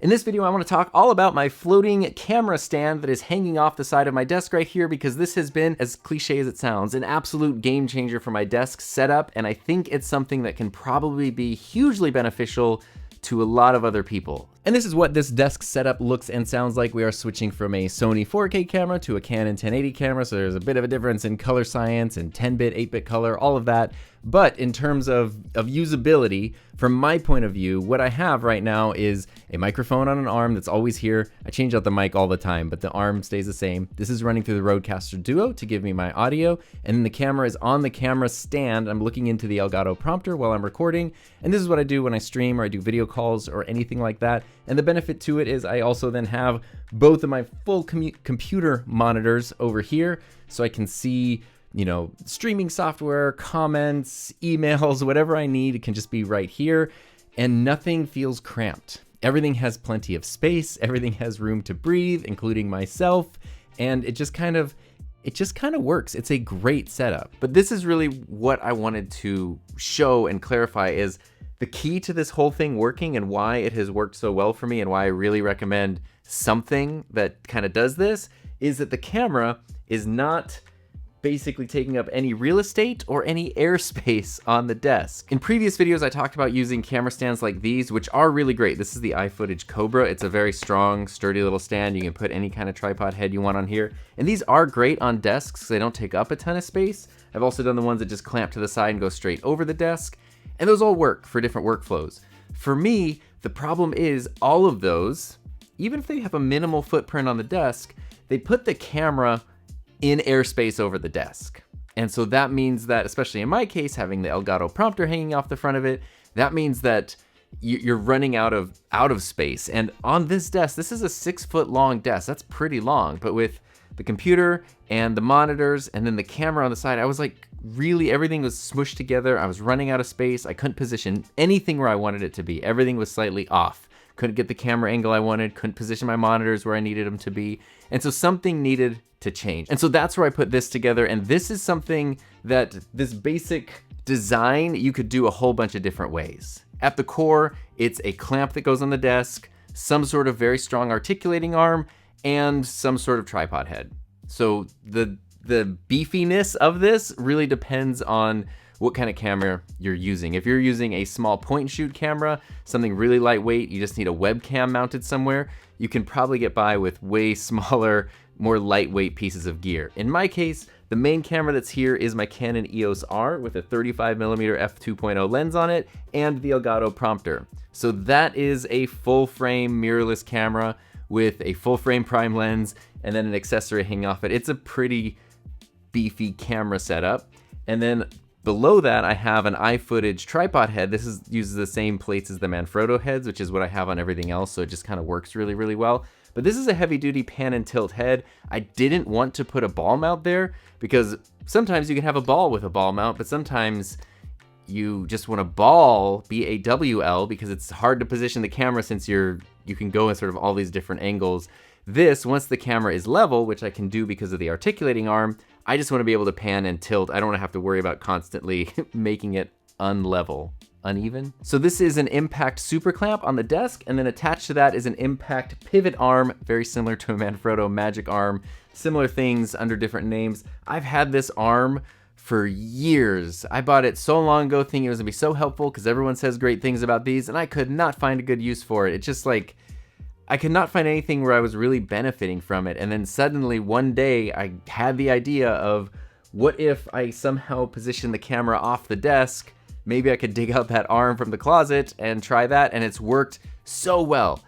In this video, I want to talk all about my floating camera stand that is hanging off the side of my desk right here, because this has been, as cliche as it sounds, an absolute game changer for my desk setup, and I think it's something that can probably be hugely beneficial to a lot of other people. And this is what this desk setup looks and sounds like. We are switching from a Sony 4K camera to a Canon 1080 camera, so there's a bit of a difference in color science and 10-bit, 8-bit color, all of that. But in terms of usability, from my point of view, what I have right now is a microphone on an arm that's always here. I change out the mic all the time, but the arm stays the same. This is running through the Rodecaster Duo to give me my audio, and then the camera is on the camera stand. I'm looking into the Elgato prompter while I'm recording, and this is what I do when I stream or I do video calls or anything like that. And the benefit to it is I also then have both of my full computer monitors over here, so I can see, you know, streaming software, comments, emails, whatever I need. It can just be right here, and nothing feels cramped. Everything has plenty of space. Everything has room to breathe, including myself, and it just kind of works. It's a great setup. But this is really what I wanted to show and clarify is the key to this whole thing working and why it has worked so well for me and why I really recommend something that kind of does this is that the camera is not basically taking up any real estate or any airspace on the desk. In previous videos, I talked about using camera stands like these, which are really great. This is the iFootage Cobra. It's a very strong, sturdy little stand. You can put any kind of tripod head you want on here. And these are great on desks. They don't take up a ton of space. I've also done the ones that just clamp to the side and go straight over the desk. And those all work for different workflows. For me, the problem is all of those, even if they have a minimal footprint on the desk, they put the camera in airspace over the desk. And so that means that, especially in my case, having the Elgato prompter hanging off the front of it, that means that you're running out of space. And on this desk, this is a 6-foot long desk. That's pretty long, but with the computer and the monitors and then the camera on the side, I was like, really, everything was smushed together. I was running out of space. I couldn't position anything where I wanted it to be. Everything was slightly off. Couldn't get the camera angle I wanted, couldn't position my monitors where I needed them to be. And so something needed to change. And so that's where I put this together. And this is something that this basic design, you could do a whole bunch of different ways. At the core, it's a clamp that goes on the desk, some sort of very strong articulating arm, and some sort of tripod head. So the beefiness of this really depends on what kind of camera you're using. If you're using a small point and shoot camera, something really lightweight, you just need a webcam mounted somewhere, you can probably get by with way smaller, more lightweight pieces of gear. In my case, the main camera that's here is my Canon EOS R with a 35mm f2.0 lens on it and the Elgato prompter. So that is a full frame mirrorless camera with a full frame prime lens and then an accessory hanging off it. It's a pretty beefy camera setup. And then below that, I have an iFootage tripod head. This uses the same plates as the Manfrotto heads, which is what I have on everything else, so it just kind of works really, really well. But this is a heavy-duty pan and tilt head. I didn't want to put a ball mount there because sometimes you can have a ball with a ball mount, but sometimes you just want a ball be a WL because it's hard to position the camera since you can go in sort of all these different angles. This, once the camera is level, which I can do because of the articulating arm, I just want to be able to pan and tilt. I don't want to have to worry about constantly making it uneven. So this is an impact super clamp on the desk, and then attached to that is an impact pivot arm, very similar to a Manfrotto Magic Arm. Similar things under different names. I've had this arm for years. I bought it so long ago thinking it was gonna be so helpful because everyone says great things about these, and I could not find a good use for it. It's just like, I could not find anything where I was really benefiting from it. And then suddenly one day I had the idea of, what if I somehow position the camera off the desk? Maybe I could dig out that arm from the closet and try that, and it's worked so well.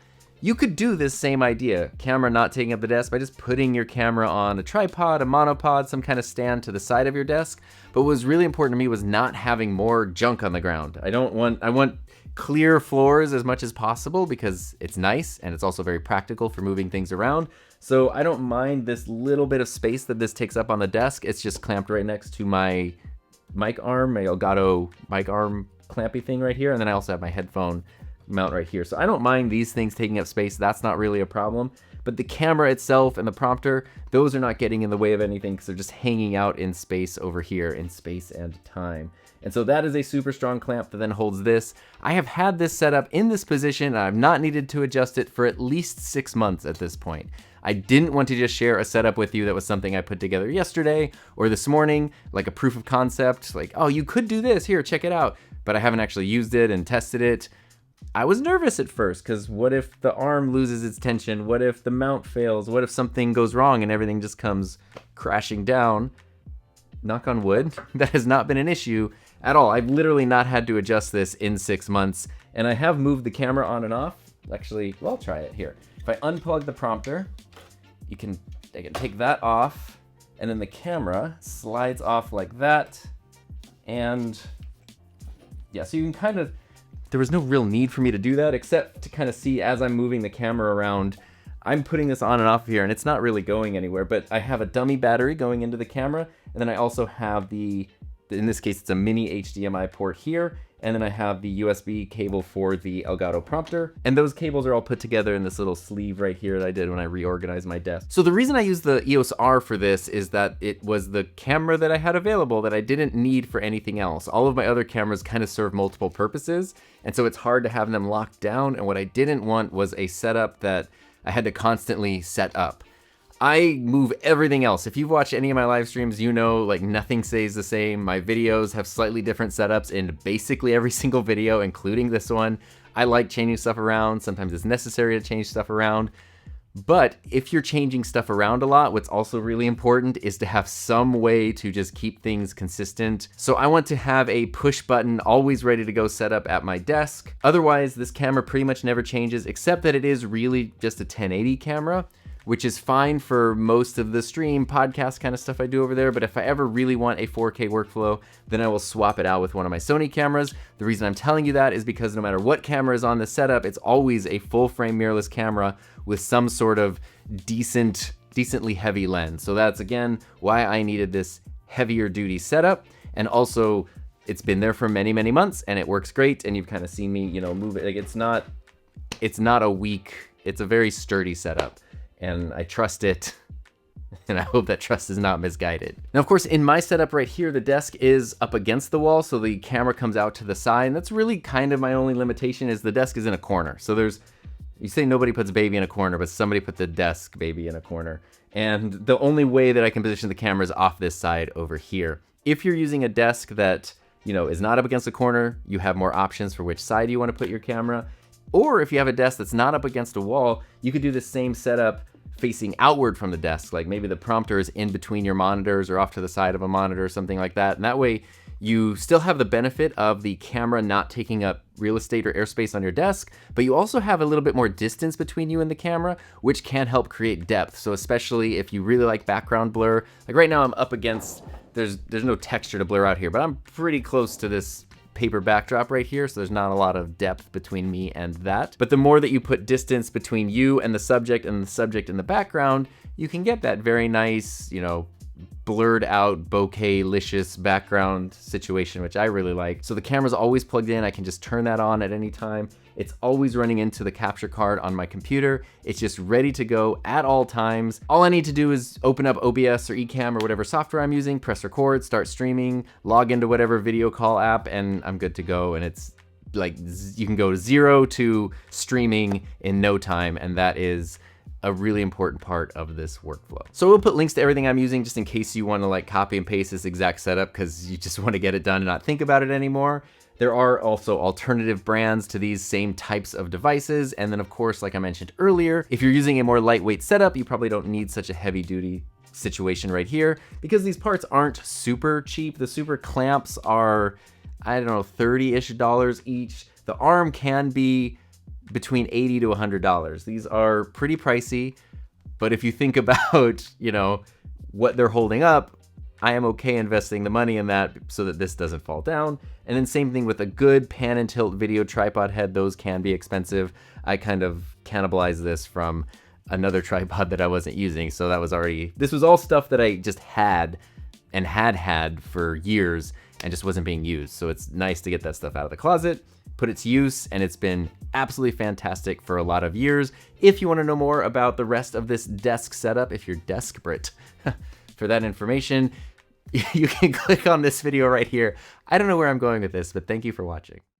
You could do this same idea, camera not taking up the desk, by just putting your camera on a tripod, a monopod, some kind of stand to the side of your desk. But what was really important to me was not having more junk on the ground. I want clear floors as much as possible because it's nice and it's also very practical for moving things around. So I don't mind this little bit of space that this takes up on the desk. It's just clamped right next to my mic arm, my Elgato mic arm clampy thing right here. And then I also have my headphone mount right here. So I don't mind these things taking up space. That's not really a problem. But the camera itself and the prompter, those are not getting in the way of anything because they're just hanging out in space over here, in space and time. And so that is a super strong clamp that then holds this. I have had this set up in this position, and I've not needed to adjust it for at least 6 months at this point. I didn't want to just share a setup with you that was something I put together yesterday or this morning, like a proof of concept, like, oh, you could do this, here, check it out. But I haven't actually used it and tested it. I was nervous at first, because what if the arm loses its tension? What if the mount fails? What if something goes wrong and everything just comes crashing down? Knock on wood, that has not been an issue at all. I've literally not had to adjust this in 6 months, and I have moved the camera on and off. Actually, well, I'll try it here. If I unplug the prompter, I can take that off, and then the camera slides off like that, and yeah, so you can kind of, there was no real need for me to do that, except to kind of see as I'm moving the camera around. I'm putting this on and off here, and it's not really going anywhere, but I have a dummy battery going into the camera, and then I also have the, in this case, it's a mini HDMI port here, and then I have the USB cable for the Elgato prompter, and those cables are all put together in this little sleeve right here that I did when I reorganized my desk. So the reason I used the EOS R for this is that it was the camera that I had available that I didn't need for anything else. All of my other cameras kind of serve multiple purposes, and so it's hard to have them locked down, and what I didn't want was a setup that I had to constantly set up. I move everything else. If you've watched any of my live streams, you know, like, nothing stays the same. My videos have slightly different setups in basically every single video, including this one. I like changing stuff around. Sometimes it's necessary to change stuff around. But if you're changing stuff around a lot, what's also really important is to have some way to just keep things consistent. So I want to have a push button always ready to go set up at my desk. Otherwise, this camera pretty much never changes, except that it is really just a 1080 camera, which is fine for most of the stream podcast kind of stuff I do over there. But if I ever really want a 4K workflow, then I will swap it out with one of my Sony cameras. The reason I'm telling you that is because no matter what camera is on the setup, it's always a full frame mirrorless camera with some sort of decently heavy lens. So that's, again, why I needed this heavier duty setup. And also, it's been there for many, many months, and it works great. And you've kind of seen me, you know, move it. Like, it's not a weak, it's a very sturdy setup. And I trust it, and I hope that trust is not misguided. Now, of course, in my setup right here, the desk is up against the wall, so the camera comes out to the side, and that's really kind of my only limitation, is the desk is in a corner. So there's, you say nobody puts baby in a corner, but somebody put the desk baby in a corner. And the only way that I can position the camera is off this side over here. If you're using a desk that, you know, is not up against a corner, you have more options for which side you want to put your camera. Or if you have a desk that's not up against a wall, you could do the same setup facing outward from the desk. Like, maybe the prompter is in between your monitors or off to the side of a monitor or something like that. And that way you still have the benefit of the camera not taking up real estate or airspace on your desk, but you also have a little bit more distance between you and the camera, which can help create depth. So especially if you really like background blur, like right now I'm up against, there's no texture to blur out here, but I'm pretty close to this paper backdrop right here, so there's not a lot of depth between me and that. But the more that you put distance between you and the subject and the background, you can get that very nice, you know, blurred out bokeh-licious background situation, which I really like. So the camera's always plugged in. I can just turn that on at any time. It's always running into the capture card on my computer. It's just ready to go at all times. All I need to do is open up OBS or Ecamm or whatever software I'm using, press record, start streaming, log into whatever video call app, and I'm good to go. And it's like, you can go 0 to streaming in no time, and that is a really important part of this workflow. So we'll put links to everything I'm using just in case you want to like copy and paste this exact setup because you just want to get it done and not think about it anymore. There are also alternative brands to these same types of devices. And then of course, like I mentioned earlier, if you're using a more lightweight setup, you probably don't need such a heavy duty situation right here because these parts aren't super cheap. The super clamps are, I don't know, $30-ish each. The arm can be between $80 to $100. These are pretty pricey, but if you think about, you know, what they're holding up, I am okay investing the money in that so that this doesn't fall down. And then same thing with a good pan and tilt video tripod head. Those can be expensive. I kind of cannibalized this from another tripod that I wasn't using. So that was already, this was all stuff that I just had and had for years and just wasn't being used. So it's nice to get that stuff out of the closet, put it to use, and it's been absolutely fantastic for a lot of years. If you want to know more about the rest of this desk setup, if you're desperate for that information, you can click on this video right here. I don't know where I'm going with this, but thank you for watching.